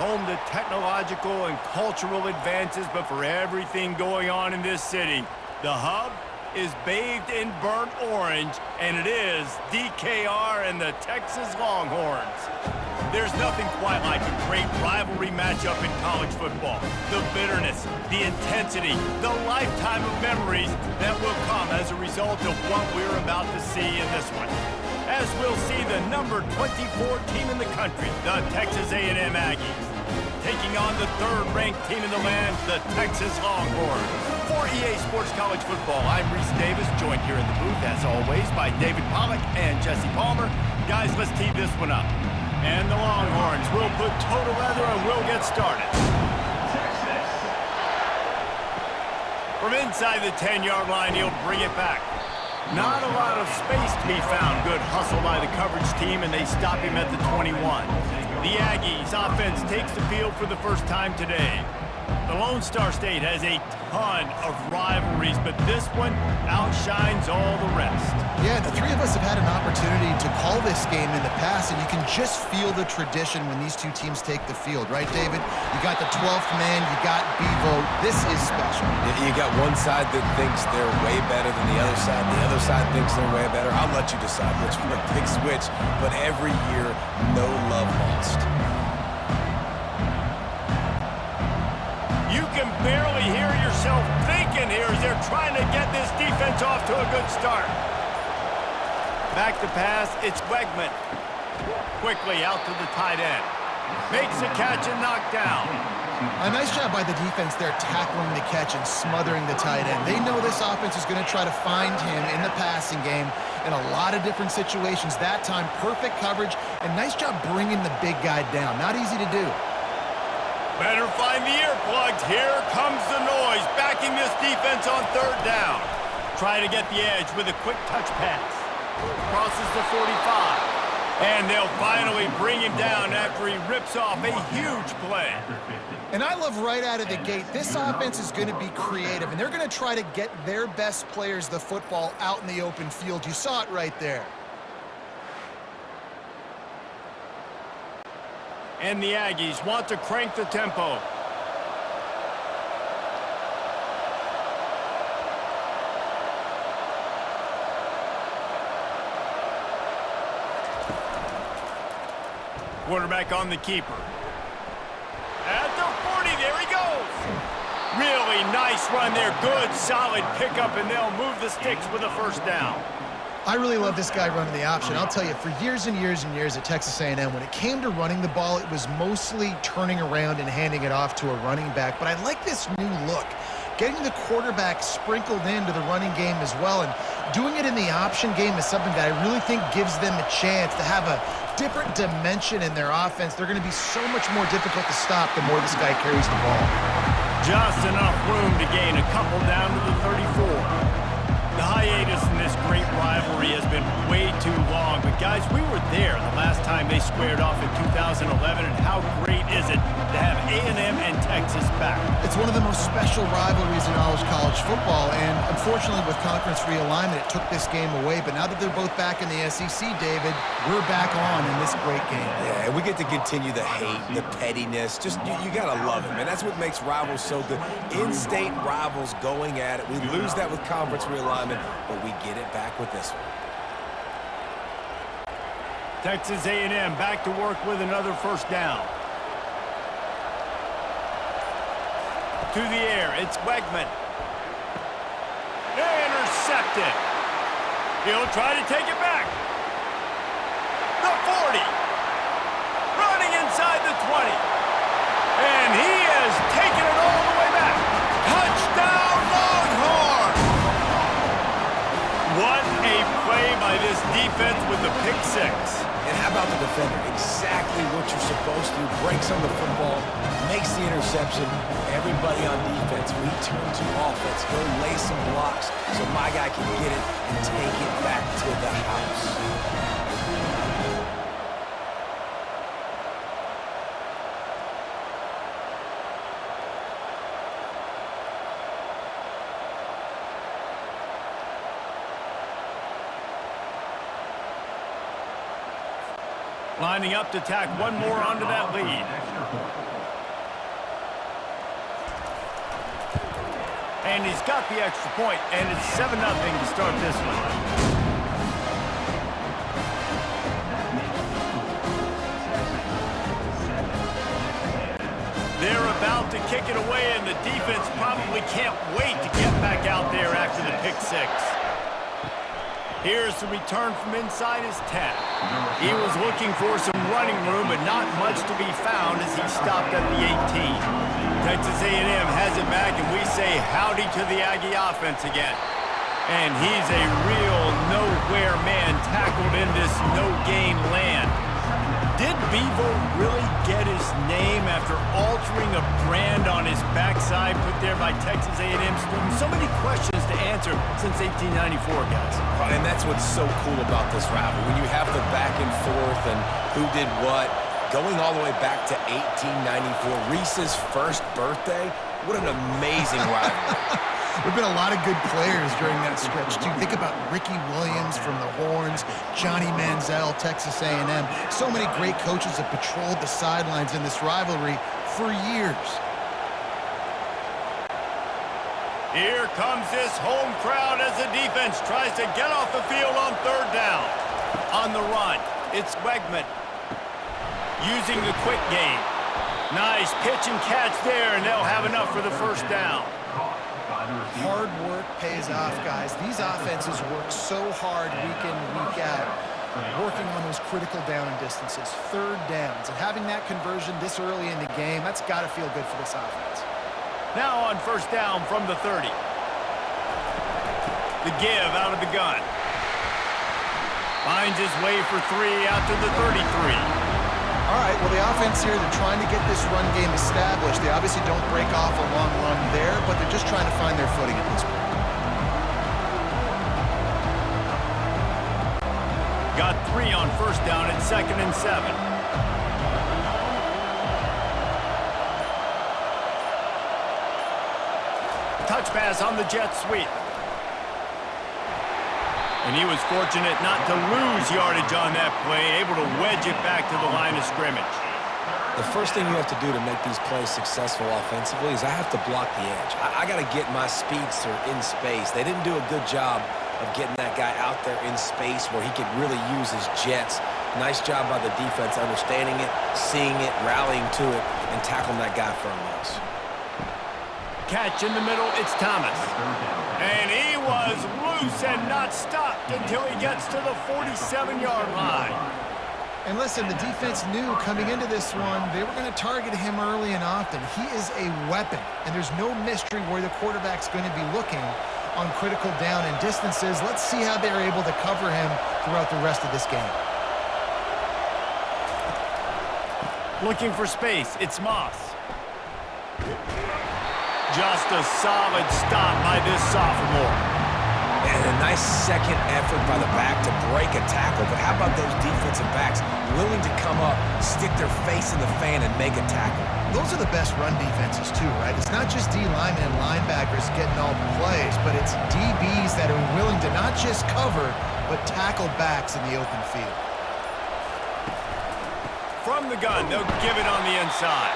home to technological and cultural advances, but for everything going on in this city, the hub is bathed in burnt orange, and it is DKR and the Texas Longhorns. There's nothing quite like a great rivalry matchup in college football. The bitterness, the intensity, the lifetime of memories that will come as a result of what we're about to see in this one. As we'll see the number 24 team in the country, the Texas A&M Aggies, taking on the third-ranked team in the land, the Texas Longhorns. For EA Sports College Football, I'm Reese Davis, joined here in the booth, as always, by David Pollack and Jesse Palmer. Guys, let's tee this one up. And the Longhorns will put total leather and we'll get started. From inside the 10-yard line, he'll bring it back. Not a lot of space to be found. Good hustle by the coverage team, and they stop him at the 21. The Aggies offense takes the field for the first time today. The Lone Star State has a ton of rivalries, but this one outshines all the rest. Yeah, the three of us have had an opportunity to call this game in the past, and you can just feel the tradition when these two teams take the field, right, David? You got the 12th man, you got Bevo. This is special. You got one side that thinks they're way better than the other side thinks they're way better. I'll let you decide which one picks which, but every year, no love lost. You can barely hear yourself thinking here as they're trying to get this defense off to a good start. Back to pass, it's Wegman. Quickly out to the tight end. Makes a catch and knocked down. A nice job by the defense there, tackling the catch and smothering the tight end. They know this offense is going to try to find him in the passing game in a lot of different situations. That time, perfect coverage, and nice job bringing the big guy down. Not easy to do. Better find the earplugs. Here comes the noise, backing this defense on third down. Try to get the edge with a quick touch pass. Crosses the 45. And they'll finally bring him down after he rips off a huge play. And I love right out of the gate, this offense is going to be creative, and they're going to try to get their best players the football out in the open field. You saw it right there. And the Aggies want to crank the tempo. Quarterback on the keeper. At the 40, there he goes. Really nice run there. Good, solid pickup, and they'll move the sticks with a first down. I really love this guy running the option. I'll tell you, for years and years and years at Texas A&M, when it came to running the ball, it was mostly turning around and handing it off to a running back. But I like this new look, getting the quarterback sprinkled into the running game as well. And doing it in the option game is something that I really think gives them a chance to have a different dimension in their offense. They're going to be so much more difficult to stop the more this guy carries the ball. Just enough room to gain a couple down to the 34. The hiatus in this great rivalry has been way too long, but guys, we were there the last time they squared off in 2011, and how great is it to have A&M and Texas back? It's one of the most special rivalries in all of college football, and unfortunately with conference realignment, it took this game away, but now that they're both back in the SEC, David, we're back on in this great game. Yeah, and we get to continue the hate, the pettiness. Just, you gotta love it, man. That's what makes rivals so good. In-state rivals going at it. We lose that with conference realignment, but we get it back with this one. Texas A&M back to work with another first down. To the air, it's Wegman. Intercepted. He'll try to take it back. The 40. Running inside the 20. And he has taken it all the way back. Touchdown, Longhorns! What a play by this defense with the pick six. And how about the defender? Exactly what you're supposed to. Breaks on the football, makes the interception. Everybody on defense, we turn to offense. Go lay some blocks so my guy can get it and take it back to the house. Lining up to tack one more onto that lead. and he's got the extra point, and it's 7-0 to start this one. They're about to kick it away, and the defense probably can't wait to get back out there after the pick six. Here's the return from inside his 10. He was looking for some running room, but not much to be found as he stopped at the 18. Texas A&M has it back, and we say howdy to the Aggie offense again. And he's a real nowhere man tackled in this no-gain land. Did Bevo really get his name after altering a brand on his backside put there by Texas A&M students? So many questions to answer since 1894, guys. And that's what's so cool about this rivalry. When you have the back and forth and who did what, going all the way back to 1894, Reese's first birthday, what an amazing rivalry. There have been a lot of good players during that stretch, too. Think about Ricky Williams from the Horns, Johnny Manziel, Texas A&M. So many great coaches have patrolled the sidelines in this rivalry for years. Here comes this home crowd as the defense tries to get off the field on third down. On the run, it's Wegman using the quick game. Nice pitch and catch there, and they'll have enough for the first down. Hard work pays off, guys. These offenses work so hard week in, week out, working on those critical down and distances, third downs, and having that conversion this early in the game, that's got to feel good for this offense. Now on first down from the 30. The give out of the gun. Finds his way for 3 out to the 33. All right, well, the offense here, they're trying to get this run game established. They obviously don't break off a long run there, but they're just trying to find their footing at this point. Got 3 on first down at 2nd and 7. Touch pass on the jet sweep. And he was fortunate not to lose yardage on that play, able to wedge it back to the line of scrimmage. The first thing you have to do to make these plays successful offensively is I have to block the edge. I got to get my speedster in space. They didn't do a good job of getting that guy out there in space where he could really use his jets. Nice job by the defense understanding it, seeing it, rallying to it, and tackling that guy for a loss. Catch in the middle, it's Thomas. And he was loose and not stopped until he gets to the 47-yard line. And listen, the defense knew coming into this one, they were going to target him early and often. He is a weapon, and there's no mystery where the quarterback's going to be looking on critical down and distances. Let's see how they're able to cover him throughout the rest of this game. Looking for space, it's Moss. Just a solid stop by this sophomore. And a nice second effort by the back to break a tackle. But how about those defensive backs willing to come up, stick their face in the fan, and make a tackle? Those are the best run defenses, too, right? It's not just D linemen and linebackers getting all the plays, but it's DBs that are willing to not just cover, but tackle backs in the open field. From the gun, they'll give it on the inside.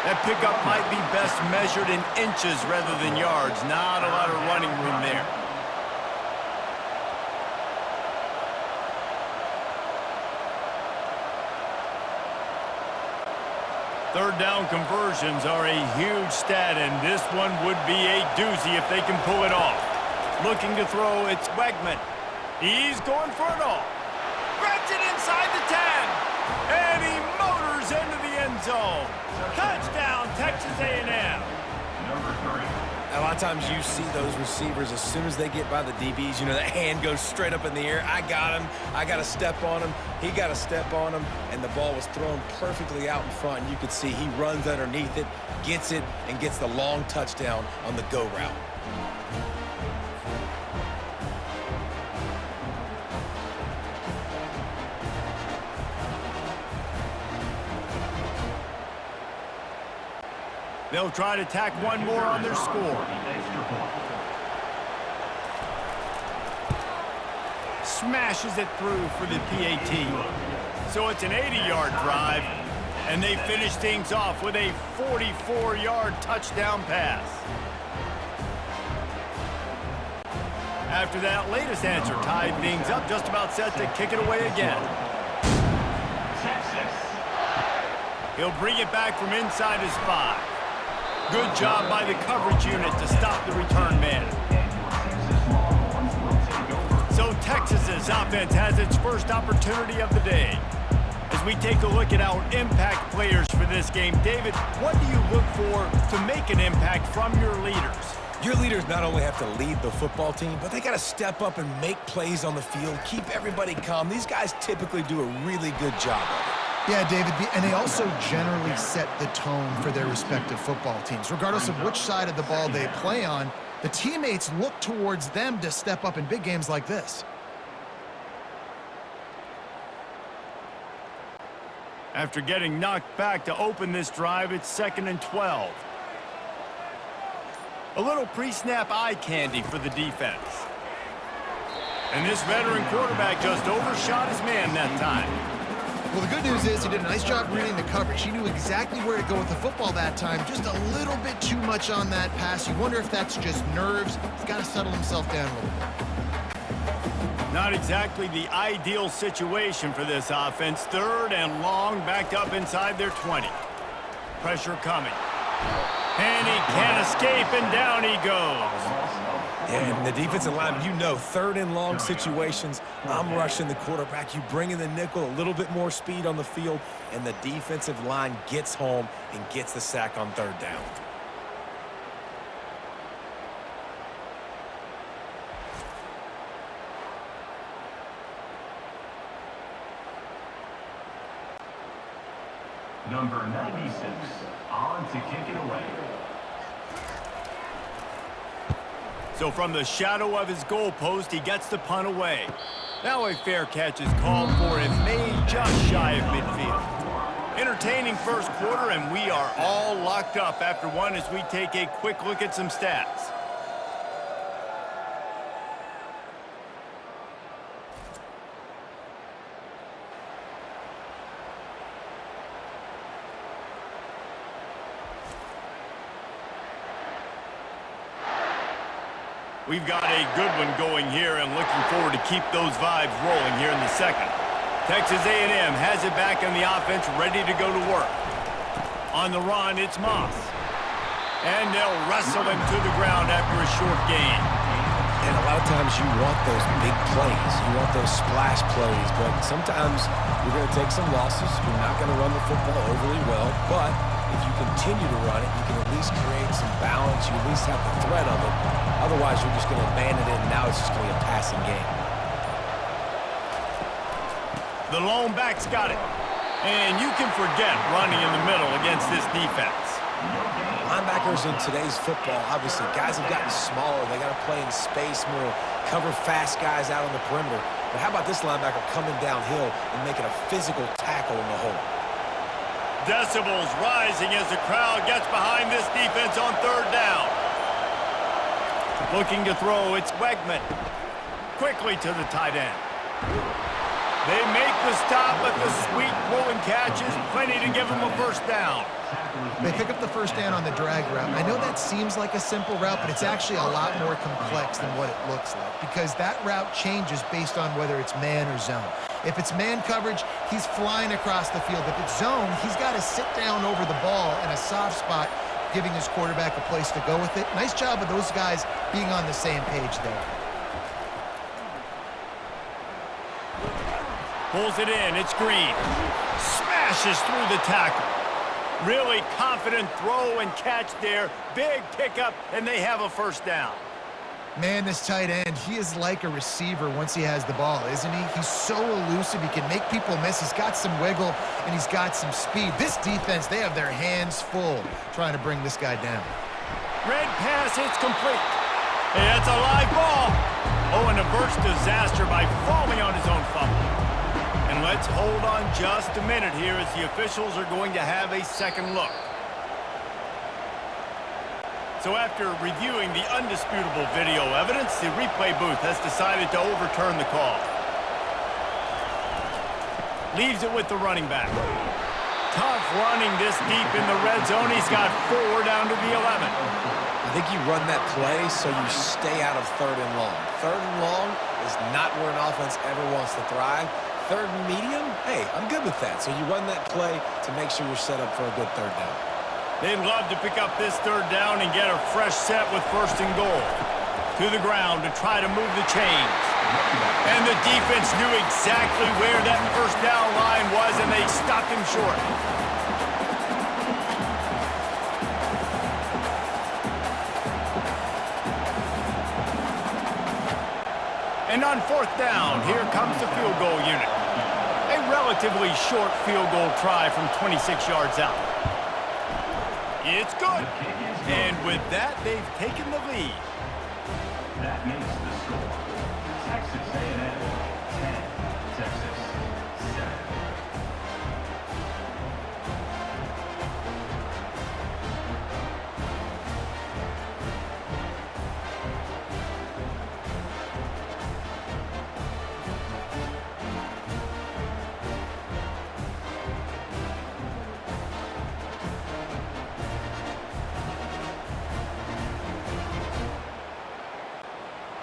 That pickup might be best measured in inches rather than yards. Not a lot of running room there. Third down conversions are a huge stat, and this one would be a doozy if they can pull it off. Looking to throw, it's Wegman. He's going for it all. Grabs it inside the 10, and he motors into the end zone. Touchdown, Texas A&M. A lot of times you see those receivers, as soon as they get by the DBs, you know, that hand goes straight up in the air. I got him. I got to step on him. He got to step on him. And the ball was thrown perfectly out in front. And you could see he runs underneath it, gets it, and gets the long touchdown on the go route. They'll try to tack one more on their score. Smashes it through for the PAT. So it's an 80-yard drive, and they finish things off with a 44-yard touchdown pass. After that latest answer tied things up, just about set to kick it away again. He'll bring it back from inside his 5. Good job by the coverage unit to stop the return man. So Texas's offense has its first opportunity of the day. As we take a look at our impact players for this game, David, what do you look for to make an impact from your leaders? Your leaders not only have to lead the football team, but they got to step up and make plays on the field, keep everybody calm. These guys typically do a really good job of it. Yeah, David, and they also generally set the tone for their respective football teams. Regardless of which side of the ball they play on, the teammates look towards them to step up in big games like this. After getting knocked back to open this drive, it's 2nd and 12. A little pre-snap eye candy for the defense. And this veteran quarterback just overshot his man that time. Well, the good news is he did a nice job reading the coverage. He knew exactly where to go with the football that time. Just a little bit too much on that pass. You wonder if that's just nerves. He's got to settle himself down a little bit. Not exactly the ideal situation for this offense. 3rd and long, backed up inside their 20. Pressure coming. And he can't escape, and down he goes. And the defensive line, you know, 3rd and long situations, I'm rushing the quarterback. You bring in the nickel, a little bit more speed on the field, and the defensive line gets home and gets the sack on 3rd down. Number 96, on to kick it away. So from the shadow of his goalpost, he gets the punt away. Now a fair catch is called for and made just shy of midfield. Entertaining first quarter, and we are all locked up after one as we take a quick look at some stats. We've got a good one going here and looking forward to keep those vibes rolling here in the second. Texas A&M has it back on the offense, ready to go to work. On the run, it's Moss. And they'll wrestle him to the ground after a short gain. And a lot of times you want those big plays. You want those splash plays. But sometimes you're going to take some losses. You're not going to run the football overly well. But if you continue to run it, you can at least create some balance. You at least have the threat of it. Otherwise, you're just going to abandon it, and now it's just going to be a passing game. The lone back's got it. And you can forget running in the middle against this defense. Linebackers in today's football, obviously, guys have gotten smaller. They got to play in space more, cover fast guys out on the perimeter. But how about this linebacker coming downhill and making a physical tackle in the hole? Decibels rising as the crowd gets behind this defense on 3rd down. Looking to throw, it's Wegman. Quickly to the tight end. They make the stop, but the sweet rolling catch is plenty to give them a first down. They pick up the first down on the drag route. I know that seems like a simple route, but it's actually a lot more complex than what it looks like because that route changes based on whether it's man or zone. If it's man coverage, he's flying across the field. If it's zone, he's got to sit down over the ball in a soft spot, giving his quarterback a place to go with it. Nice job of those guys being on the same page there. Pulls it in, it's Green. Smashes through the tackle. Really confident throw and catch there. Big pickup, and they have a first down. Man, this tight end, he is like a receiver once he has the ball, isn't he? He's so elusive, he can make people miss. He's got some wiggle, and he's got some speed. This defense, they have their hands full trying to bring this guy down. Red pass, it's complete. It's a live ball. Oh, and averts disaster by falling on his own fumble. And let's hold on just a minute here as the officials are going to have a second look. So after reviewing the undisputable video evidence, the replay booth has decided to overturn the call. Leaves it with the running back. tough running this deep in the red zone. He's got 4 down to the 11. I think you run that play so you stay out of 3rd and long. 3rd and long is not where an offense ever wants to thrive. 3rd and medium, hey, I'm good with that. So you run that play to make sure you're set up for a good 3rd down. They'd love to pick up this 3rd down and get a fresh set with 1st and goal. To the ground to try to move the chains. And the defense knew exactly where that 1st down line was, and they stopped him short. And on 4th down, here comes the field goal unit. A relatively short field goal try from 26 yards out. It's good. And with that, they've taken the lead. That makes the score Texas A&M 10, Texas 7.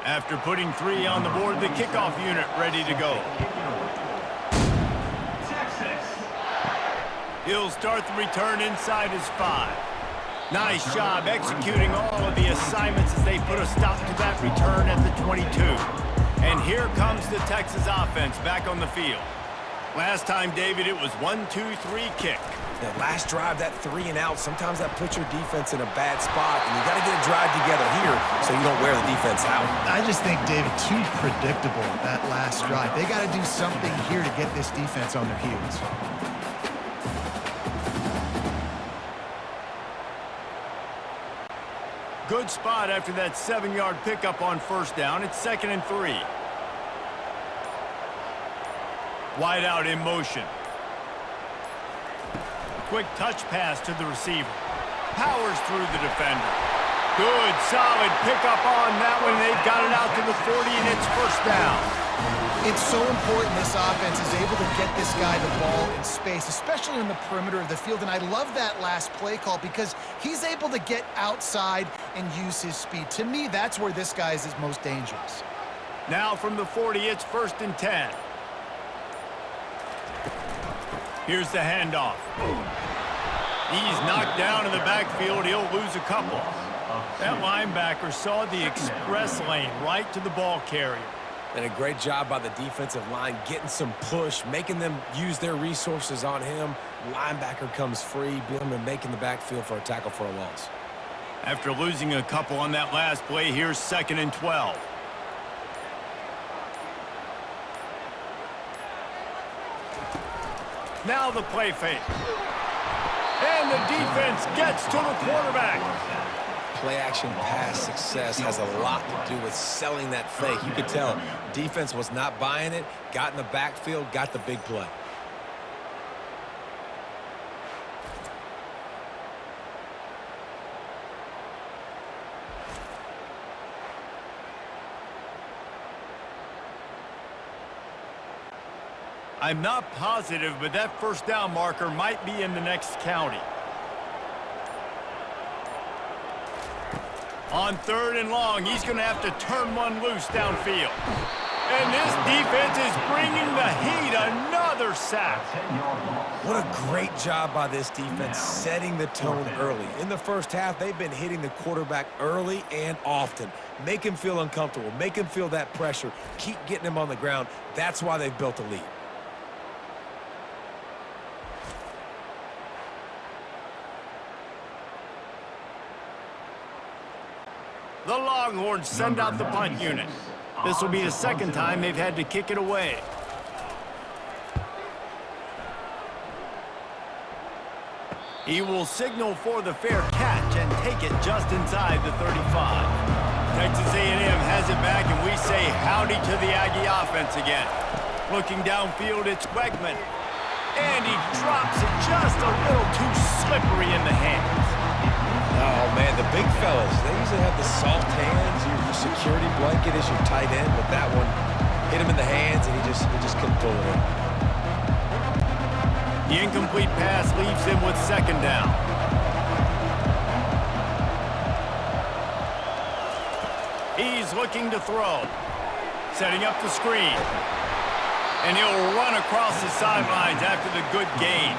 After putting 3 on the board, the kickoff unit ready to go. Texas. He'll start the return inside his 5. Nice job executing all of the assignments as they put a stop to that return at the 22. And here comes the Texas offense back on the field. Last time, David, it was 1-2-3 kick. That last drive, that 3 and out, sometimes that puts your defense in a bad spot, and you got to get a drive together here so you don't wear the defense out. I just think, David, too predictable, that last drive. They got to do something here to get this defense on their heels. Good spot after that 7-yard pickup on 1st down. It's 2nd and 3. Wide out in motion. Quick touch pass to the receiver. Powers through the defender. Good, solid pickup on that one. They've got it out to the 40, and it's 1st down. It's so important this offense is able to get this guy the ball in space, especially in the perimeter of the field. And I love that last play call because he's able to get outside and use his speed. To me, that's where this guy is his most dangerous. Now from the 40, it's 1st and 10. Here's the handoff. He's knocked down in the backfield. He'll lose a couple. That linebacker saw the express lane right to the ball carrier. And a great job by the defensive line getting some push, making them use their resources on him. Linebacker comes free, Billman making the backfield for a tackle for a loss. After losing a couple on that last play, here's 2nd and 12. Now the play fake. And the defense gets to the quarterback. Play action pass success has a lot to do with selling that fake. You could tell defense was not buying it, got in the backfield, got the big play. I'm not positive, but that 1st down marker might be in the next county. On 3rd and long, he's going to have to turn one loose downfield. And this defense is bringing the heat. Another sack. What a great job by this defense setting the tone early. In the 1st half, they've been hitting the quarterback early and often. Make him feel uncomfortable. Make him feel that pressure. Keep getting him on the ground. That's why they've built a lead. The Longhorns send out the punt unit. This will be the 2nd time they've had to kick it away. He will signal for the fair catch and take it just inside the 35. Texas A&M has it back, and we say howdy to the Aggie offense again. Looking downfield, it's Wegman. And he drops it just a little too slippery in the hands. Oh, man, the big fellas, they usually have the soft hands. Your security blanket is your tight end, but that one hit him in the hands, and he just couldn't pull it in. The incomplete pass leaves him with second down. He's looking to throw. Setting up the screen. And he'll run across the sidelines after the good gain.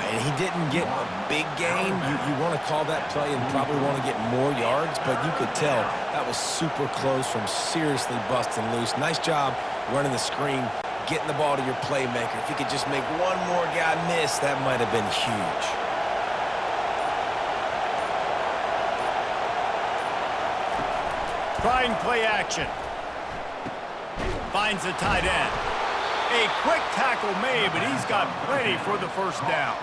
And he didn't get a big gain. You want to call that play and probably want to get more yards, but you could tell that was super close from seriously busting loose. Nice job running the screen, getting the ball to your playmaker. If he could just make one more guy miss, that might have been huge. Trying play action. Finds the tight end. A quick tackle made, but he's got plenty for the first down.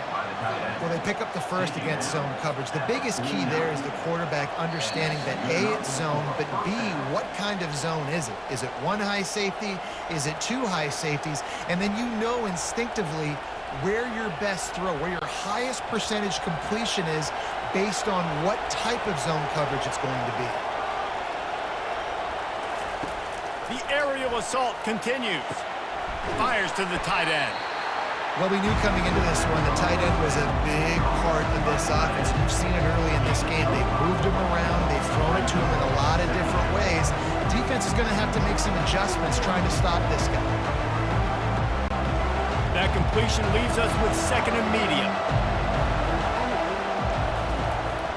Well, they pick up the first against zone coverage. The biggest key there is the quarterback understanding that A, it's zone, but B, what kind of zone is it? Is it one high safety? Is it two high safeties? And then you know instinctively where your best throw, where your highest percentage completion is based on what type of zone coverage it's going to be. The aerial assault continues. Fires to the tight end. Well, we knew coming into this one the tight end was a big part of this offense. You've seen it early in this game. They've moved him around. They've thrown it to him in a lot of different ways. Defense is going to have to make some adjustments trying to stop this guy. That completion leaves us with second and medium.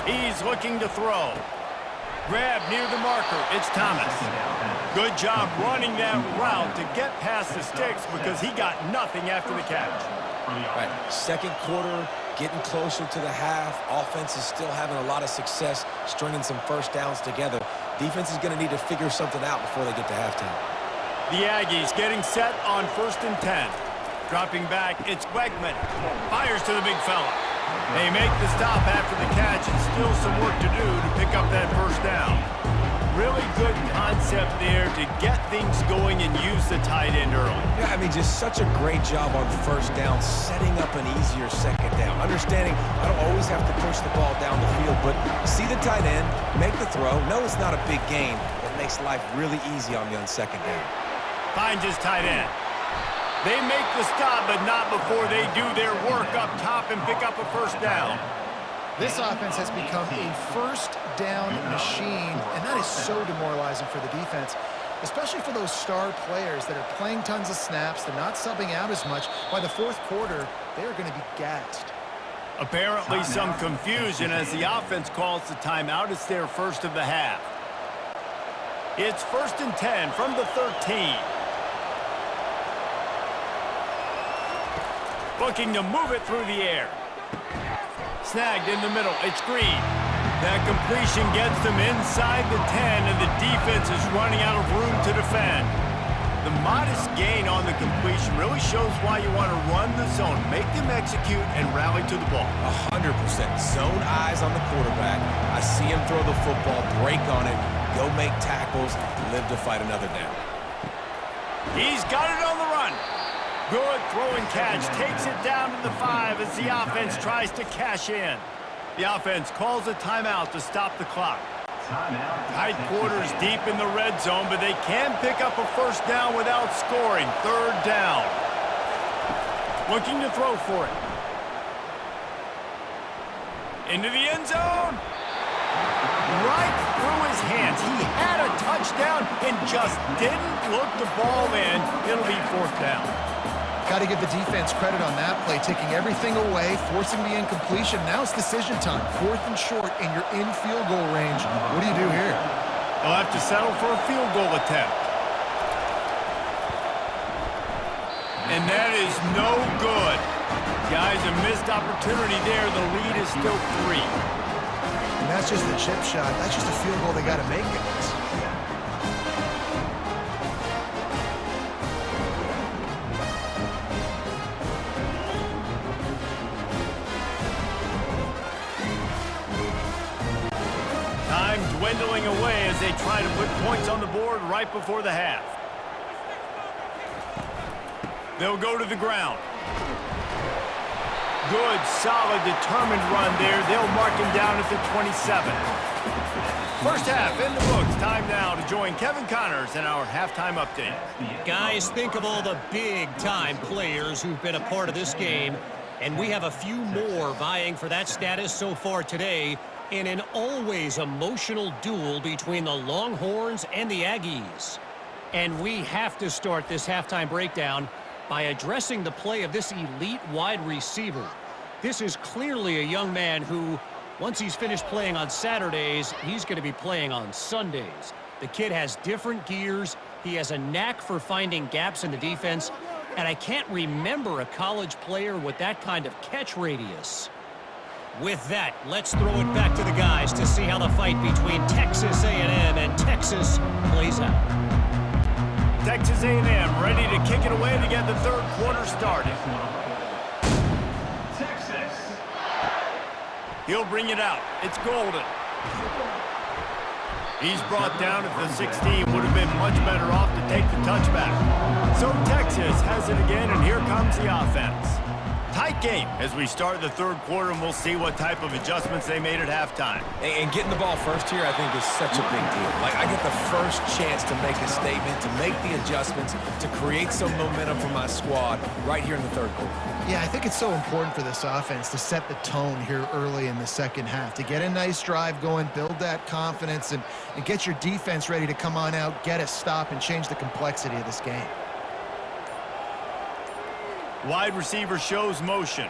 He's looking to throw. Grab near the marker. It's Thomas. Good job running that route to get past the sticks because he got nothing after the catch. Right, second quarter, getting closer to the half. Offense is still having a lot of success stringing some first downs together. Defense is going to need to figure something out before they get to halftime. The Aggies getting set on 1st and 10. Dropping back, it's Wegman. Fires to the big fella. They make the stop after the catch and still some work to do to pick up that first down. Really good concept there to get things going and use the tight end early. Yeah, I mean, just such a great job on first down, setting up an easier second down. Understanding I don't always have to push the ball down the field, but see the tight end, make the throw. No, it's not a big gain. It makes life really easy on you on second down. Finds his tight end. They make the stop, but not before they do their work up top and pick up a first down. This offense has become a first down machine, and that is so demoralizing for the defense, especially for those star players that are playing tons of snaps. They're not subbing out as much. By the fourth quarter, they are going to be gassed. Apparently some confusion as the offense calls the timeout. It's their first of the half. It's 1st and 10 from the 13. Looking to move it through the air. Snagged in the middle. It's Green. That completion gets them inside the 10, and the defense is running out of room to defend. The modest gain on the completion really shows why you want to run the zone, make them execute, and rally to the ball. 100%. Zone eyes on the quarterback. I see him throw the football, break on it, go make tackles, live to fight another down. He's got it on the run. Good throwing catch, takes it down to the 5 as the offense tries to cash in. The offense calls a timeout to stop the clock. Tight quarters deep in the red zone, but they can pick up a first down without scoring. 3rd down. Looking to throw for it. Into the end zone. Right through his hands. He had a touchdown and just didn't look the ball in. It'll be 4th down. Got to give the defense credit on that play, taking everything away, forcing the incompletion. Now it's decision time. 4th and short, and you're in field goal range. What do you do here? They'll have to settle for a field goal attempt. And that is no good. Guys, a missed opportunity there. The lead is still 3. And that's just a chip shot. That's just a field goal they got to make, guys. Time dwindling away as they try to put points on the board right before the half. They'll go to the ground. Good, solid, determined run there. They'll mark him down at the 27. First half in the books. Time now to join Kevin Connors in our halftime update. Guys, think of all the big-time players who've been a part of this game, and we have a few more vying for that status so far today in an always emotional duel between the Longhorns and the Aggies. And we have to start this halftime breakdown by addressing the play of this elite wide receiver. This is clearly a young man who, once he's finished playing on Saturdays, he's going to be playing on Sundays. The kid has different gears. He has a knack for finding gaps in the defense. And I can't remember a college player with that kind of catch radius. With that, let's throw it back to the guys to see how the fight between Texas A&M and Texas plays out. Texas A&M ready to kick it away to get the third quarter started. Texas. He'll bring it out. It's Golden. He's brought down at the 16. Would have been much better off to take the touchback. So Texas has it again, and here comes the offense. Tight game as we start the third quarter, and we'll see what type of adjustments they made at halftime. And getting the ball first here, I think, is such a big deal. Like, I get the first chance to make a statement, to make the adjustments, to create some momentum for my squad right here in the third quarter. Yeah, I think it's so important for this offense to set the tone here early in the second half, to get a nice drive going, build that confidence, and get your defense ready to come on out, get a stop, and change the complexity of this game. Wide receiver shows motion.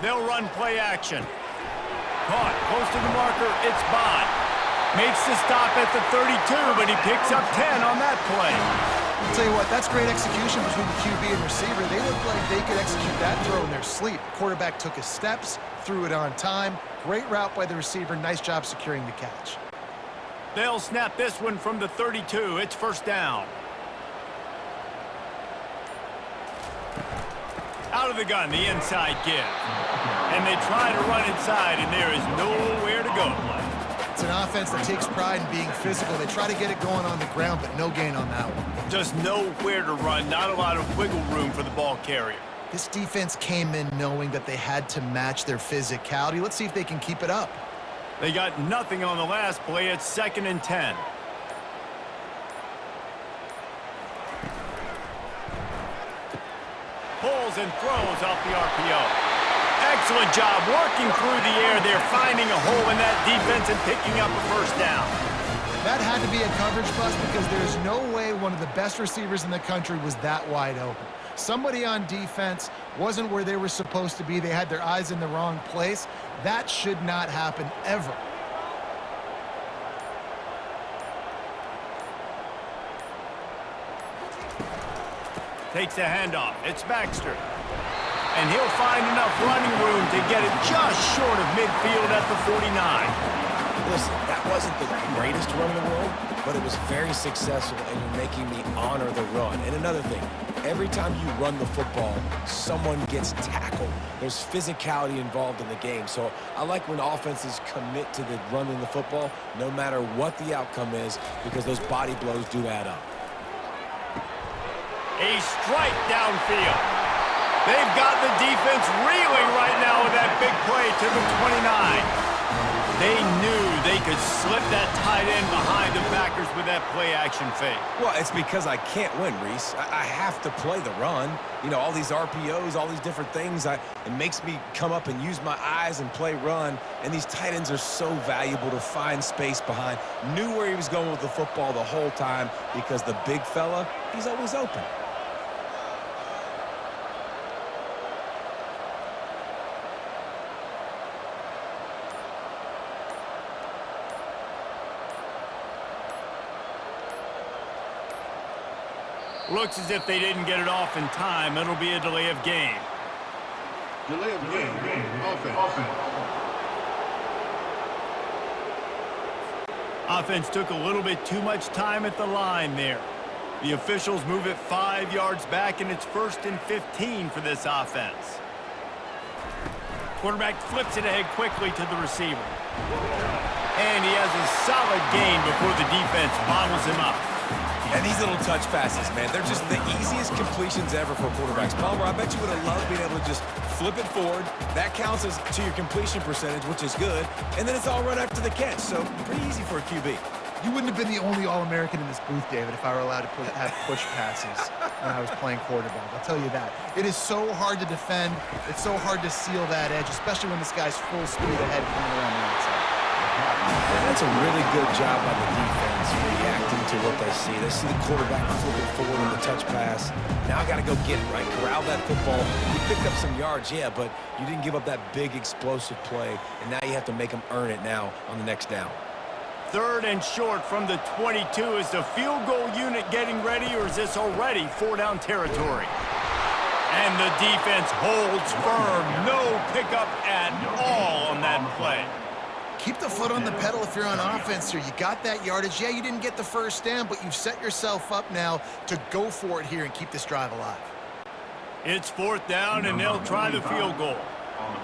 They'll run play action. Caught, close to the marker, it's Bond. Makes the stop at the 32, but he picks up 10 on that play. I'll tell you what, that's great execution between the QB and receiver. They look like they could execute that throw in their sleep. The quarterback took his steps, threw it on time. Great route by the receiver. Nice job securing the catch. They'll snap this one from the 32. It's first down. Out of the gun, the inside give. And they try to run inside, and there is nowhere to go. It's an offense that takes pride in being physical. They try to get it going on the ground, but no gain on that one. Just nowhere to run, not a lot of wiggle room for the ball carrier. This defense came in knowing that they had to match their physicality. Let's see if they can keep it up. They got nothing on the last play. It's 2nd and 10. Pulls and throws off the RPO. Excellent job working through the air there, finding a hole in that defense and picking up a first down. That had to be a coverage bust because there's no way one of the best receivers in the country was that wide open. Somebody on defense wasn't where they were supposed to be. They had their eyes in the wrong place. That should not happen ever. Takes the handoff. It's Baxter. And he'll find enough running room to get it just short of midfield at the 49. Listen, that wasn't the greatest run in the world, but it was very successful, and you're making me honor the run. And another thing, every time you run the football, someone gets tackled. There's physicality involved in the game. So I like when offenses commit to the running the football, no matter what the outcome is, because those body blows do add up. A strike downfield. They've got the defense reeling right now with that big play to the 29. They knew they could slip that tight end behind the backers with that play-action fake. Well, it's because I can't win, Reese. I have to play the run. You know, all these RPOs, all these different things, it makes me come up and use my eyes and play run. And these tight ends are so valuable to find space behind. Knew where he was going with the football the whole time because the big fella, he's always open. Looks as if they didn't get it off in time. It'll be a delay of game. Delay of game. Offense. Offense took a little bit too much time at the line there. The officials move it 5 yards back, and it's 1st and 15 for this offense. Quarterback flips it ahead quickly to the receiver. And he has a solid gain before the defense bottles him up. And these little touch passes, man, they're just the easiest completions ever for quarterbacks. Palmer, I bet you would have loved being able to just flip it forward. That counts as to your completion percentage, which is good. And then it's all run after the catch, so pretty easy for a QB. You wouldn't have been the only All-American in this booth, David, if I were allowed to have push passes when I was playing quarterback. I'll tell you that. It is so hard to defend. It's so hard to seal that edge, especially when this guy's full speed ahead coming around the outside. And that's a really good job by the defense, reacting to what they see. They see the quarterback flip it forward on the touch pass. Now I got to go get it, right? Corral that football. You picked up some yards, yeah, but you didn't give up that big explosive play, and now you have to make them earn it now on the next down. 3rd and short from the 22. Is the field goal unit getting ready, or is this already 4-down territory? And the defense holds firm. No pickup at all on that play. Keep the foot on the pedal if you're on offense here. You got that yardage. Yeah, you didn't get the first down, but you've set yourself up now to go for it here and keep this drive alive. It's 4th down, and they'll try the field goal.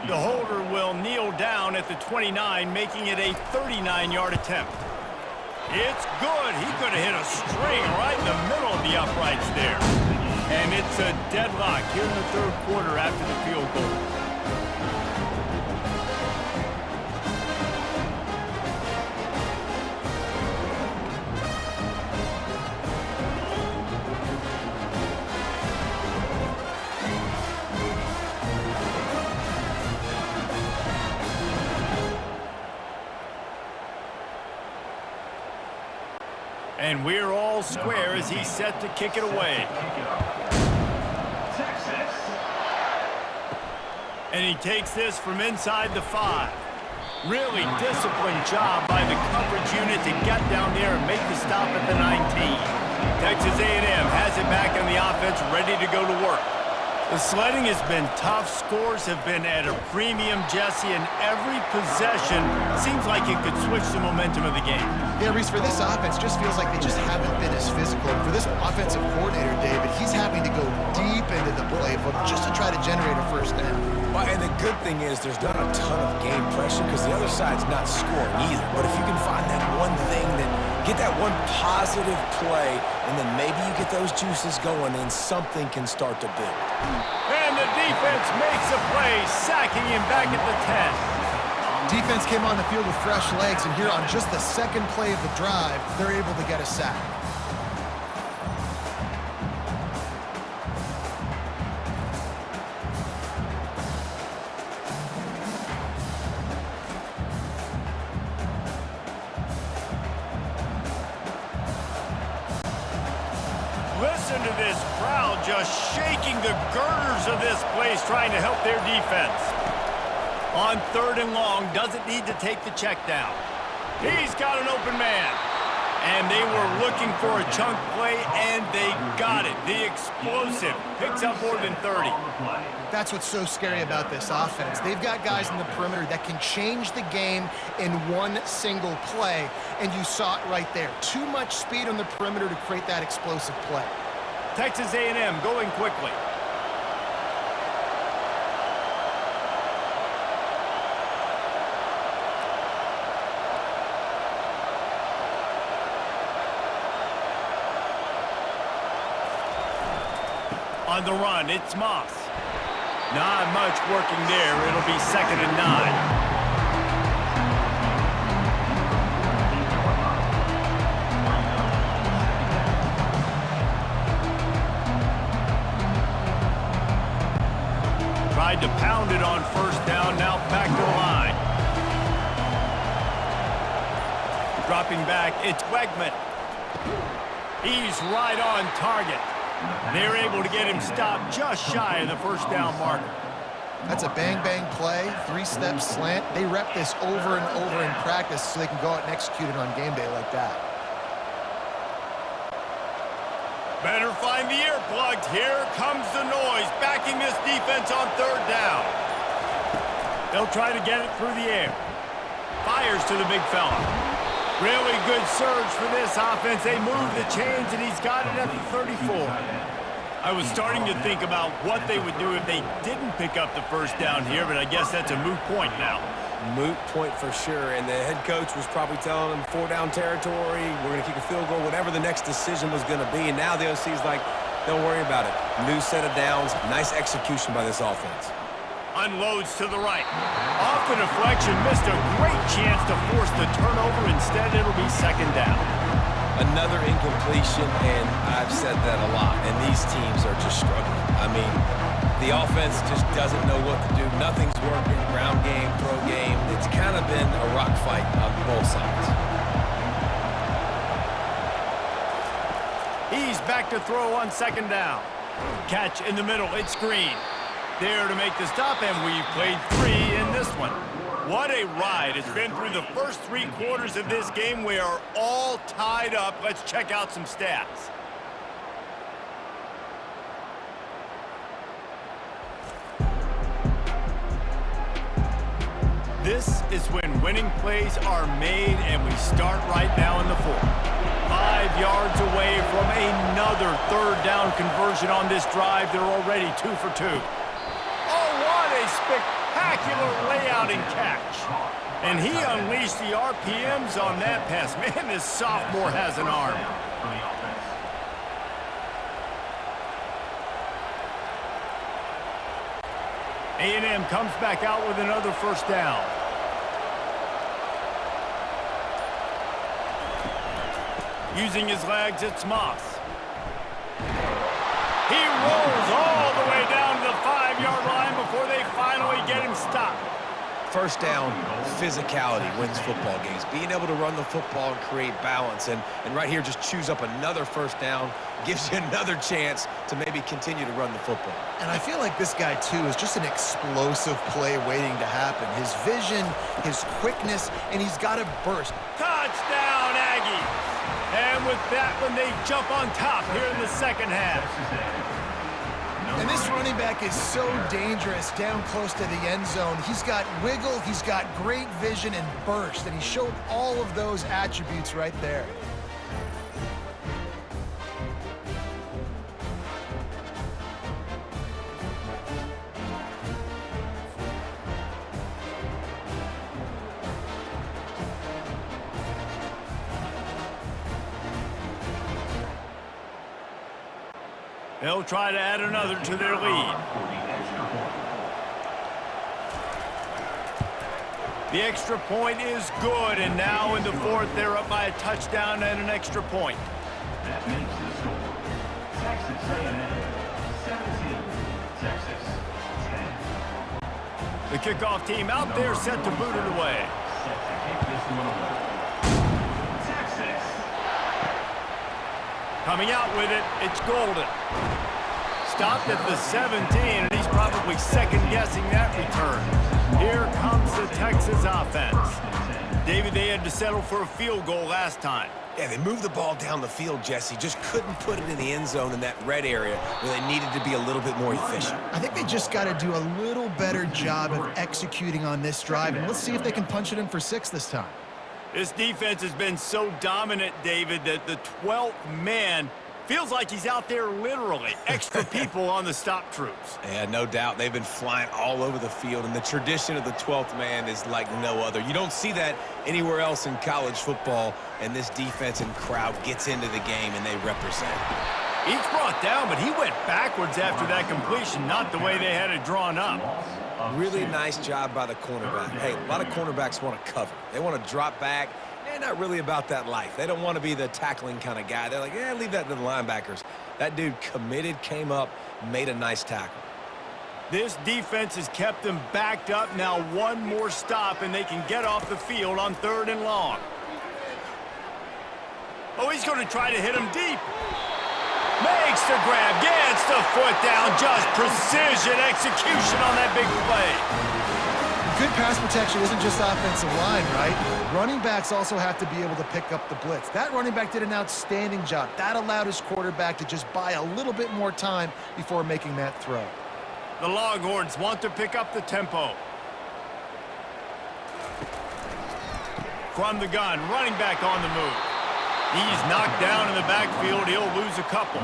The holder will kneel down at the 29, making it a 39-yard attempt. It's good. He could have hit a string right in the middle of the uprights there. And it's a deadlock here in the 3rd quarter after the field goal. And we're all square as he's set to kick it away. And he takes this from inside the 5. Really disciplined job by the coverage unit to get down there and make the stop at the 19. Texas A&M has it back on the offense, ready to go to work. The sledding has been tough. Scores have been at a premium, Jesse, and every possession seems like it could switch the momentum of the game. Yeah, Reese, for this offense, just feels like they just haven't been as physical. For this offensive coordinator, David, he's having to go deep into the playbook just to try to generate a first down. Well, and the good thing is there's not a ton of game pressure because the other side's not scoring either. But if you can find that one thing that get that one positive play, and then maybe you get those juices going, and something can start to build. And the defense makes a play, sacking him back at the 10. Defense came on the field with fresh legs, and here on just the 2nd play of the drive, they're able to get a sack. Listen to this crowd just shaking the girders of this place, trying to help their defense. On 3rd and long, doesn't need to take the check down. He's got an open man. And they were looking for a chunk play, and they got it. The explosive picks up more than 30. That's what's so scary about this offense. They've got guys in the perimeter that can change the game in one single play, and you saw it right there. Too much speed on the perimeter to create that explosive play. Texas A&M going quickly. On the run, it's Moss. Not much working there. It'll be 2nd and 9. Tried to pound it on 1st down, now back to the line. Dropping back, it's Wegman. He's right on target. They're able to get him stopped just shy of the 1st down marker. That's a bang-bang play, 3-step slant. They rep this over and over in practice so they can go out and execute it on game day like that. Better find the earplugs. Here comes the noise, backing this defense on 3rd down. They'll try to get it through the air. Fires to the big fella. Really good surge for this offense. They move the chains, and he's got it at the 34. I was starting to think about what they would do if they didn't pick up the 1st down here, but I guess that's a moot point now. Moot point for sure, and the head coach was probably telling them 4-down territory, we're going to kick a field goal, whatever the next decision was going to be, and now the OC's like, don't worry about it. New set of downs, nice execution by this offense. Unloads to the right. Off the deflection, missed a great chance to force the turnover. Instead, it'll be second down. Another incompletion, and I've said that a lot, and these teams are just struggling. I mean, the offense just doesn't know what to do. Nothing's working. Ground game, throw game. It's kind of been a rock fight on both sides. He's back to throw on second down. Catch in the middle. It's Green. There to make the stop, and we've played 3 in this one. What a ride. It's been through the first 3 quarters of this game. We are all tied up. Let's check out some stats. This is when winning plays are made, and we start right now in the 4th. 5 yards away from another third down conversion on this drive. They're already 2 for 2. Oh, what a spectacular layout and catch. And he unleashed the RPMs on that pass. Man, this sophomore has an arm. A&M comes back out with another first down. Using his legs, it's Moss. He rolls all the way down to the 5-yard line before they finally get him stopped. First down, physicality wins football games. Being able to run the football and create balance. And right here, just choose up another first down, gives you another chance to maybe continue to run the football. And I feel like this guy, too, is just an explosive play waiting to happen. His vision, his quickness, and he's got a burst. Touchdown, Aggies! And with that one, they jump on top here in the second half. And this running back is so dangerous down close to the end zone. He's got wiggle, he's got great vision and burst, and he showed all of those attributes right there. They'll try to add another to their lead. The extra point is good, and now in the 4th, they're up by a touchdown and an extra point. That makes the score. Texas A&M 17, Texas 10. The kickoff team out there set to boot it away. Set to kick this one away. Texas. Coming out with it, it's Golden. Stopped at the 17, and he's probably second-guessing that return. Here comes the Texas offense. David, they had to settle for a field goal last time. Yeah, they moved the ball down the field, Jesse. Just couldn't put it in the end zone in that red area where they needed to be a little bit more efficient. I think they just got to do a little better job of executing on this drive, and let's see if they can punch it in for 6 this time. This defense has been so dominant, David, that the 12th man feels like he's out there literally. Extra people on the stop troops. Yeah, no doubt. They've been flying all over the field, and the tradition of the 12th man is like no other. You don't see that anywhere else in college football, and this defense and crowd gets into the game, and they represent. Each brought down, but he went backwards after that completion, not the way they had it drawn up. Really nice job by the cornerback. Hey, a lot of cornerbacks want to cover. They want to drop back. They're not really about that life. They don't want to be the tackling kind of guy. They're like, yeah, leave that to the linebackers. That dude committed, came up, made a nice tackle. This defense has kept them backed up. Now one more stop, and they can get off the field on 3rd and long. Oh, he's going to try to hit him deep. Makes the grab, gets the foot down. Just precision execution on that big play. Good pass protection isn't just offensive line, right? Running backs also have to be able to pick up the blitz. That running back did an outstanding job. That allowed his quarterback to just buy a little bit more time before making that throw. The Longhorns want to pick up the tempo. From the gun, running back on the move. He's knocked down in the backfield. He'll lose a couple.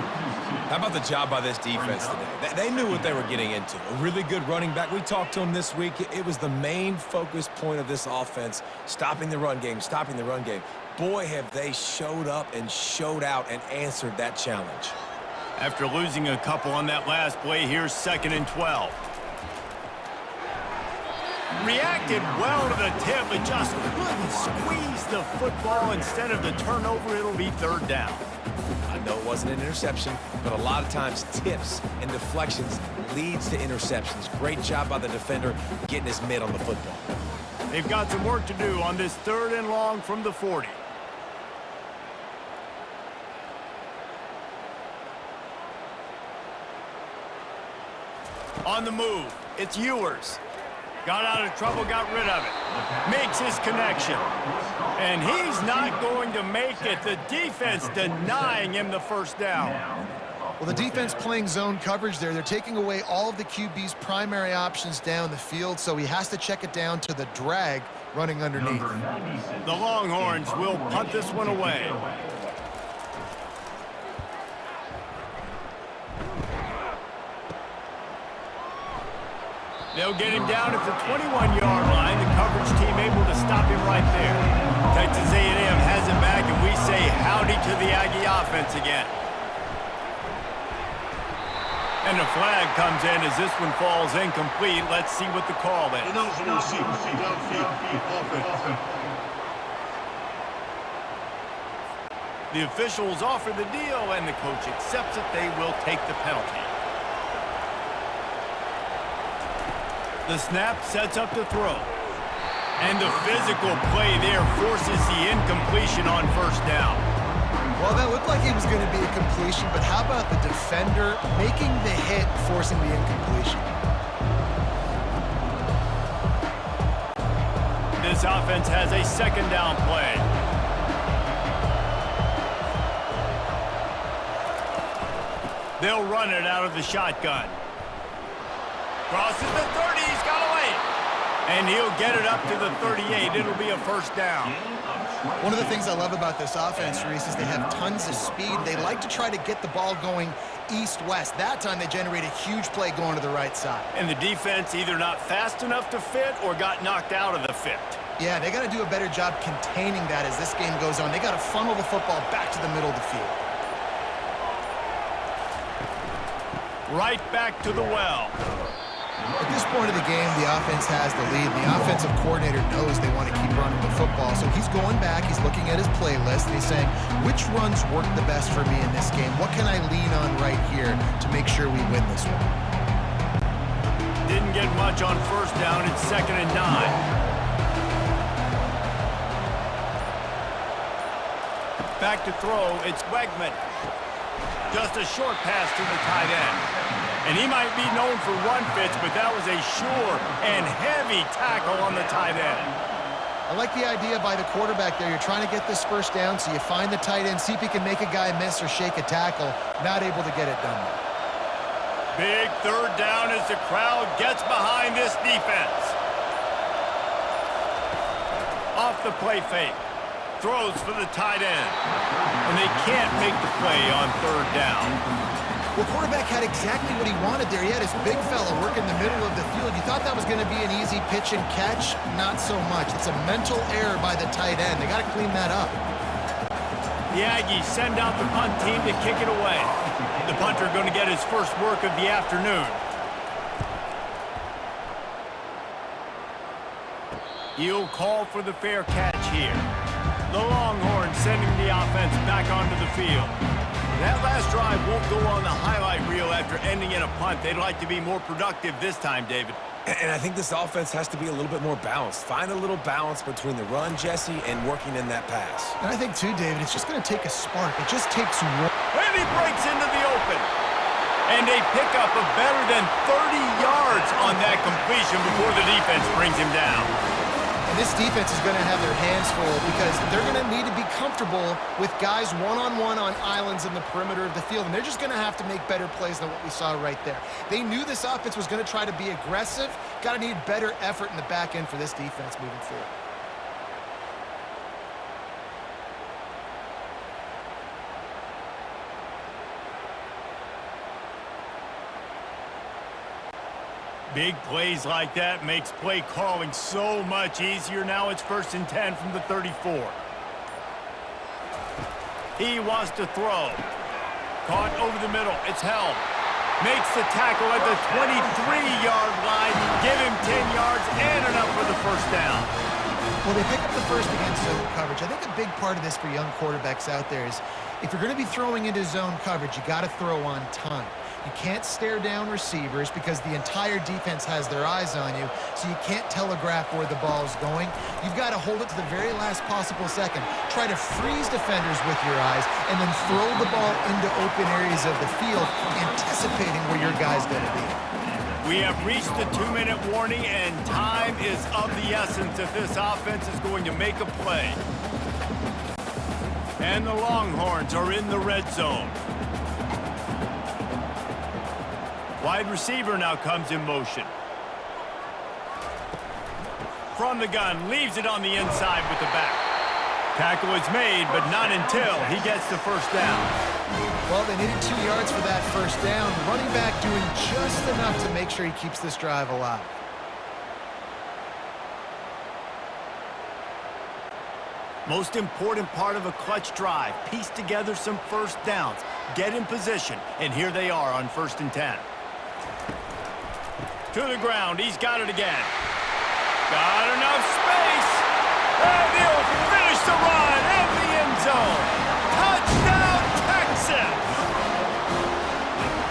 How about the job by this defense today? They knew what they were getting into. A really good running back. We talked to him this week. It was the main focus point of this offense, stopping the run game, stopping the run game. Boy, have they showed up and showed out and answered that challenge. After losing a couple on that last play, here's 2nd and 12. Reacted well to the tip, but just couldn't squeeze the football. Instead of the turnover, it'll be third down. I know it wasn't an interception, but a lot of times tips and deflections leads to interceptions. Great job by the defender getting his mitt on the football. They've got some work to do on this 3rd and long from the 40. On the move, it's Ewers. Got out of trouble, got rid of it. Makes his connection. And he's not going to make it. The defense denying him the first down. Well, the defense playing zone coverage there. They're taking away all of the QB's primary options down the field, so he has to check it down to the drag running underneath. The Longhorns will punt this one away. They'll get him down at the 21-yard line. The coverage team able to stop him right there. Texas A&M has it back, and we say howdy to the Aggie offense again. And the flag comes in as this one falls incomplete. Let's see what the call is. The officials offer the deal, and the coach accepts it. They will take the penalty. The snap sets up the throw. And the physical play there forces the incompletion on first down. Well, that looked like it was going to be a completion, but how about the defender making the hit, forcing the incompletion? This offense has a 2nd down play. They'll run it out of the shotgun. Crosses the 30, he's got away. And he'll get it up to the 38. It'll be a first down. One of the things I love about this offense, Reese, is they have tons of speed. They like to try to get the ball going east-west. That time they generate a huge play going to the right side. And the defense either not fast enough to fit or got knocked out of the fit. Yeah, they got to do a better job containing that as this game goes on. They got to funnel the football back to the middle of the field. Right back to the well. At this point of the game, the offense has the lead. The offensive coordinator knows they want to keep running the football, so he's going back, he's looking at his playlist, and he's saying, which runs work the best for me in this game? What can I lean on right here to make sure we win this one? Didn't get much on first down. It's 2nd and 9. Back to throw, it's Wegman. Just a short pass to the tight end. And he might be known for run fits, but that was a sure and heavy tackle on the tight end. I like the idea by the quarterback there. You're trying to get this first down, so you find the tight end, see if he can make a guy miss or shake a tackle. Not able to get it done. Big 3rd down as the crowd gets behind this defense. Off the play fake. Throws for the tight end. And they can't make the play on 3rd down. Well, quarterback had exactly what he wanted there. He had his big fella work in the middle of the field. You thought that was going to be an easy pitch and catch? Not so much. It's a mental error by the tight end. They got to clean that up. The Aggies send out the punt team to kick it away. The punter going to get his first work of the afternoon. He'll call for the fair catch here. The Longhorns sending the offense back onto the field. That last drive won't go on the highlight reel after ending in a punt. They'd like to be more productive this time, David. And I think this offense has to be a little bit more balanced. Find a little balance between the run, Jesse, and working in that pass. And I think, too, David, it's just going to take a spark. It just takes one. And he breaks into the open. And they pick up a better than 30 yards on that completion before the defense brings him down. And this defense is going to have their hands full because they're going to need to be comfortable with guys one-on-one on islands in the perimeter of the field. And they're just going to have to make better plays than what we saw right there. They knew this offense was going to try to be aggressive. Got to need better effort in the back end for this defense moving forward. Big plays like that makes play calling so much easier. Now it's 1st and 10 from the 34. He wants to throw. Caught over the middle. It's held. Makes the tackle at the 23-yard line. Give him 10 yards and enough for the first down. Well, they pick up the first against zone coverage. I think a big part of this for young quarterbacks out there is if you're going to be throwing into zone coverage, you got to throw on time. You can't stare down receivers because the entire defense has their eyes on you, so you can't telegraph where the ball's going. You've got to hold it to the very last possible second. Try to freeze defenders with your eyes and then throw the ball into open areas of the field, anticipating where your guy's going to be. We have reached the 2-minute warning, and time is of the essence if this offense is going to make a play. And the Longhorns are in the red zone. Wide receiver now comes in motion. From the gun, leaves it on the inside with the back. Tackle is made, but not until he gets the first down. Well, they needed 2 yards for that first down. Running back doing just enough to make sure he keeps this drive alive. Most important part of a clutch drive, piece together some first downs, get in position, and here they are on 1st and 10. To the ground, he's got it again. Got enough space, and he'll finish the run in the end zone. Touchdown, Texas!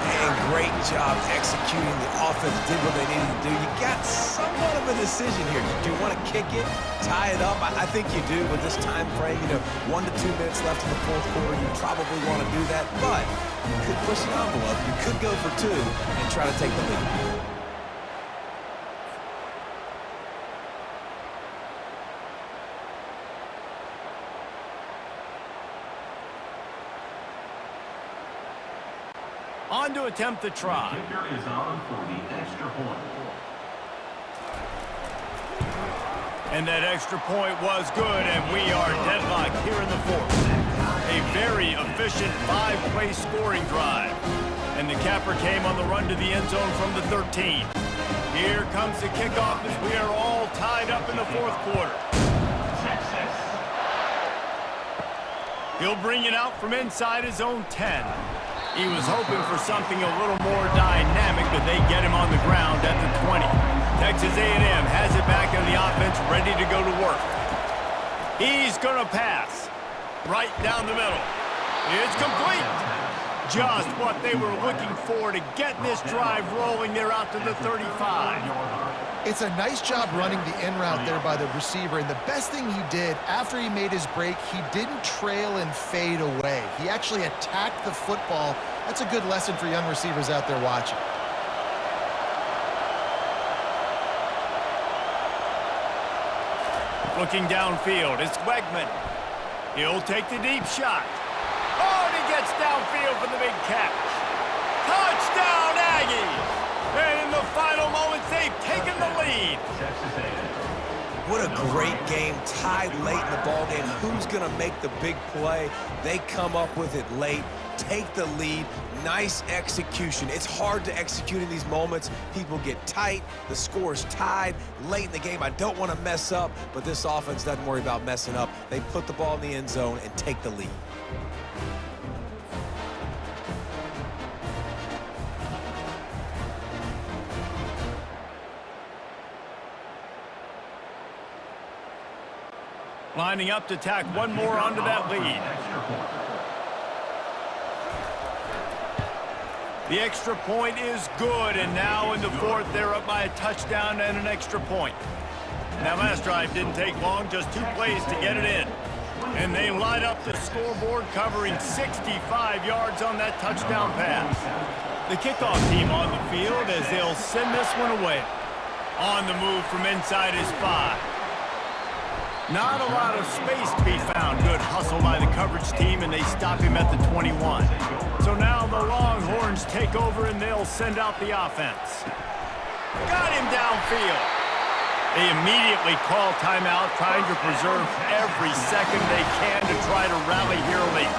And great job executing. The offense did what they needed to do. You got somewhat of a decision here. Do you want to kick it, tie it up? I think you do with this time frame. 1 to 2 minutes left in the fourth quarter. You probably want to do that, but you could push the envelope. You could go for 2 and try to take the lead. On to attempt the try. The kicker is on for the extra point. And that extra point was good, and we are deadlocked here in the fourth. A very efficient 5-play scoring drive. And the capper came on the run to the end zone from the 13. Here comes the kickoff as we are all tied up in the fourth quarter. Texas. He'll bring it out from inside his own 10. He was hoping for something a little more dynamic, but they get him on the ground at the 20. Texas A&M has it back in the offense, ready to go to work. He's going to pass. Right down the middle. It's complete. Just what they were looking for to get this drive rolling. They're out to the 35. It's a nice job running the in route there by the receiver, and the best thing he did after he made his break, he didn't trail and fade away. He actually attacked the football. That's a good lesson for young receivers out there watching. Looking downfield, it's Wegman. He'll take the deep shot. Oh, and he gets downfield for the big catch. Touchdown, Aggies! And in the final moments, they've taken the lead. Texas A&M. What a great game, tied late in the ball game. Who's going to make the big play? They come up with it late, take the lead. Nice execution. It's hard to execute in these moments. People get tight. The score's tied late in the game. I don't want to mess up, but this offense doesn't worry about messing up. They put the ball in the end zone and take the lead. Lining up to tack one more onto that lead. The extra point is good, and now in the fourth, they're up by a touchdown and an extra point. That last drive didn't take long, just 2 plays to get it in. And they light up the scoreboard, covering 65 yards on that touchdown pass. The kickoff team on the field as they'll send this one away. On the move from inside his 5. Not a lot of space to be found. Good hustle by the coverage team, and they stop him at the 21. So now the Longhorns take over, and they'll send out the offense. Got him downfield. They immediately call timeout, trying to preserve every second they can to try to rally here late.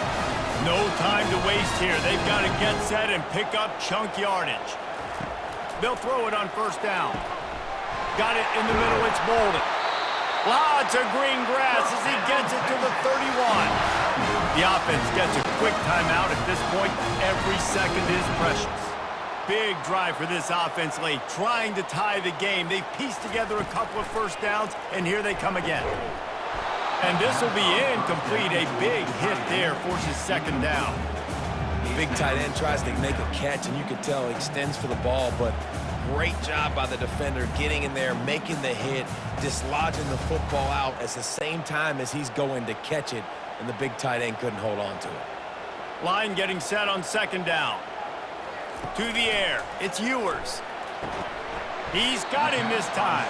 No time to waste here. They've got to get set and pick up chunk yardage. They'll throw it on first down. Got it in the middle. It's Bolden. Lots of green grass as he gets it to the 31. The offense gets a quick timeout at this point. Every second is precious. big drive for this offense late, trying to tie the game. They've pieced together a couple of first downs, and here they come again. And this will be incomplete. A big hit there forces second down. Big tight end tries to make a catch, and you can tell he extends for the ball, but great job by the defender getting in there, making the hit, dislodging the football out at the same time as he's going to catch it, and the big tight end couldn't hold on to it. Line getting set on second down. To the air. It's Ewers. He's got him this time.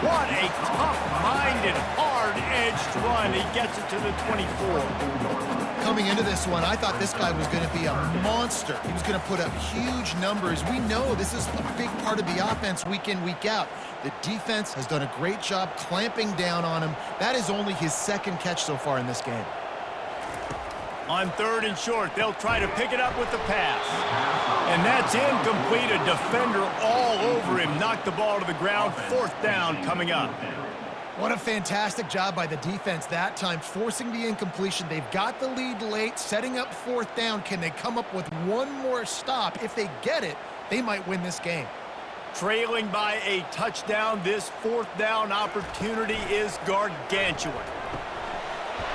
What a tough-minded, hard-edged run. He gets it to the 24. Coming into this one, I thought this guy was going to be a monster. He was going to put up huge numbers. We know this is a big part of the offense week in, week out. The defense has done a great job clamping down on him. That is only his second catch so far in this game. On third and short, they'll try to pick it up with the pass. And that's incomplete. A defender all over him. Knocked the ball to the ground. Fourth down coming up. What a fantastic job by the defense that time, forcing the incompletion. They've got the lead late, setting up fourth down. Can they come up with one more stop? If they get it, they might win this game. Trailing by a touchdown, this fourth down opportunity is gargantuan.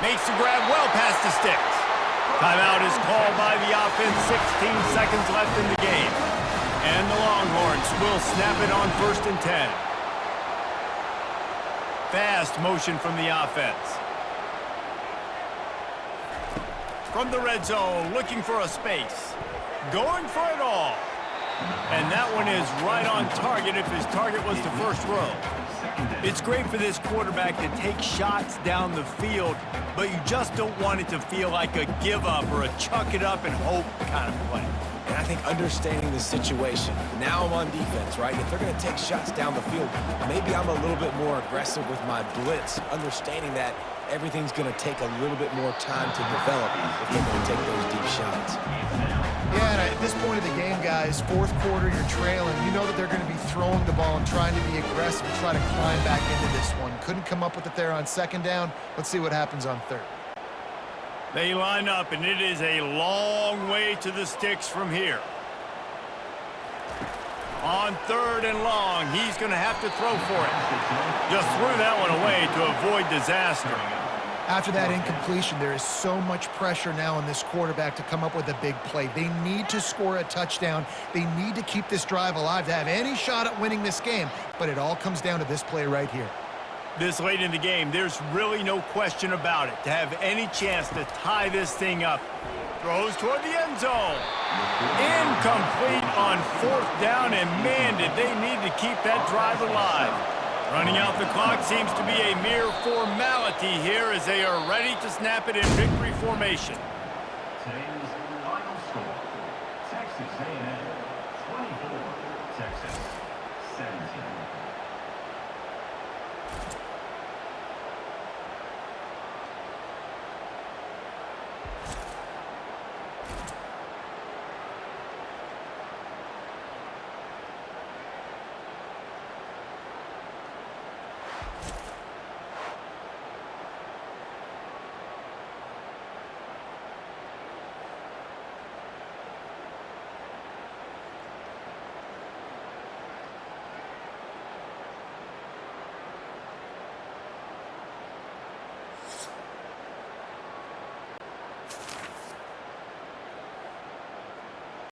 Makes the grab well past the sticks. Timeout is called by the offense. 16 seconds left in the game. And the Longhorns will snap it on 1st and 10. Fast motion from the offense. From the red zone, looking for a space. Going for it all. And that one is right on target if his target was the first row. It's great for this quarterback to take shots down the field, but you just don't want it to feel like a give-up or a chuck-it-up and hope kind of play. And I think understanding the situation, now I'm on defense, right? If they're going to take shots down the field, maybe I'm a little bit more aggressive with my blitz, understanding that everything's going to take a little bit more time to develop if they're going to take those deep shots. Yeah, and at this point of the game, guys, fourth quarter, you're trailing. You know that they're going to be throwing the ball and trying to be aggressive and try to climb back into this one. Couldn't come up with it there on second down. Let's see what happens on third. They line up, and it is a long way to the sticks from here. On third and long, he's going to have to throw for it. Just threw that one away to avoid disaster. After that incompletion, there is so much pressure now on this quarterback to come up with a big play. They need to score a touchdown. They need to keep this drive alive to have any shot at winning this game, but it all comes down to this play right here. This late in the game, there's really no question about it. To have any chance to tie this thing up. Throws toward the end zone. Incomplete on fourth down, and man, did they need to keep that drive alive. Running out the clock seems to be a mere formality here as they are ready to snap it in victory formation. Today's final score, Texas